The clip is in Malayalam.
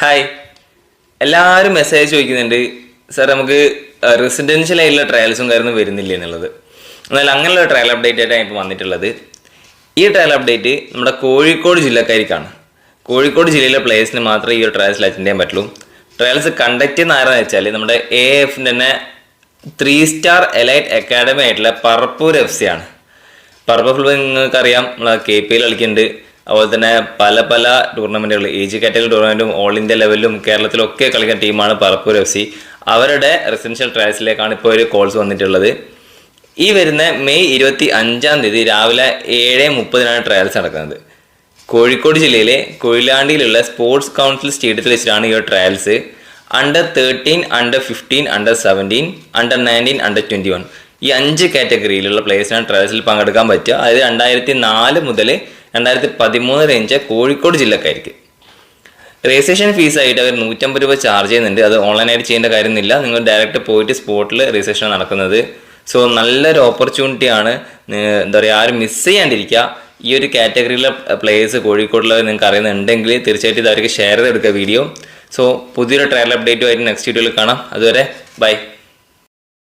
ഹായ്, എല്ലാവരും മെസ്സേജ് ചോദിക്കുന്നുണ്ട് സാർ നമുക്ക് റെസിഡൻഷ്യൽ ആയിട്ടുള്ള ട്രയൽസും കാര്യമൊന്നും വരുന്നില്ല എന്നുള്ളത്. എന്നാൽ അങ്ങനെയുള്ള ട്രയൽ അപ്ഡേറ്റ് ആയിട്ടാണ് ഇപ്പോൾ വന്നിട്ടുള്ളത്. ഈ ട്രയൽ അപ്ഡേറ്റ് നമ്മുടെ കോഴിക്കോട് ജില്ലക്കാർക്കാണ്. കോഴിക്കോട് ജില്ലയിലെ പ്ലേയേഴ്സിന് മാത്രമേ ഈ ഒരു ട്രയൽസിൽ അറ്റൻഡ് ചെയ്യാൻ പറ്റുള്ളൂ. ട്രയൽസ് കണ്ടക്ട് ചെയ്യുന്ന ആരാന്ന് വെച്ചാൽ നമ്മുടെ AFൻ്റെ തന്നെ 3 സ്റ്റാർ എലൈറ്റ് അക്കാഡമി ആയിട്ടുള്ള പറപ്പൂർ FC ആണ്. പറപ്പൂർ നിങ്ങൾക്കറിയാം, നമ്മളെ KPL കളിക്കുന്നുണ്ട്. അതുപോലെ തന്നെ പല ടൂർണമെൻറ്റുകൾ, ഏജ് കാറ്റഗറി ടൂർണമെൻറ്റും ഓൾ ഇന്ത്യ ലെവലിലും കേരളത്തിലൊക്കെ കളിക്കുന്ന ടീമാണ് പറപ്പൂർ FC. അവരുടെ റെസിഡൻഷ്യൽ ട്രയൽസിലേക്കാണ് ഇപ്പോൾ ഒരു കോൾസ് വന്നിട്ടുള്ളത്. ഈ വരുന്ന മെയ് 25 രാവിലെ 7:30 ട്രയൽസ് നടക്കുന്നത്. കോഴിക്കോട് ജില്ലയിലെ കൊയിലാണ്ടിയിലുള്ള സ്പോർട്സ് കൗൺസിൽ സ്റ്റേഡിയത്തിൽ വെച്ചിട്ടാണ് ഈ trials. Under 13, Under 15, Under 17, Under 19, Under 21 ഈ 5 കാറ്റഗറിയിലുള്ള പ്ലേയേഴ്സിനാണ് ട്രയൽസിൽ പങ്കെടുക്കാൻ പറ്റുക. അതായത് 2004 മുതൽ 2013 റേഞ്ച് കോഴിക്കോട് ജില്ലക്കാർക്ക്. രജിസ്ട്രേഷൻ ഫീസായിട്ട് അവർ 150 രൂപ ചാർജ് ചെയ്യുന്നുണ്ട്. അത് ഓൺലൈനായിട്ട് ചെയ്യേണ്ട കാര്യമൊന്നുമില്ല. നിങ്ങൾ ഡയറക്റ്റ് പോയിട്ട് സ്പോട്ടിൽ രജിസ്ട്രേഷൻ നടക്കുന്നത്. സോ നല്ലൊരു ഓപ്പർച്യൂണിറ്റിയാണ്. എന്താ പറയുക, ആരും മിസ് ചെയ്യാണ്ടിരിക്കുക. ഈ ഒരു കാറ്റഗറിയിലെ പ്ലേയേഴ്സ് കോഴിക്കോടുള്ളവർ നിങ്ങൾക്ക് അറിയുന്നുണ്ടെങ്കിൽ തീർച്ചയായിട്ടും ഇത് അവർക്ക് ഷെയർ ചെയ്തെടുക്കുക വീഡിയോ. സോ പുതിയൊരു ട്രയൽ അപ്ഡേറ്റുമായിട്ട് നെക്സ്റ്റ് വീഡിയോയിൽ കാണാം. അതുവരെ ബൈ.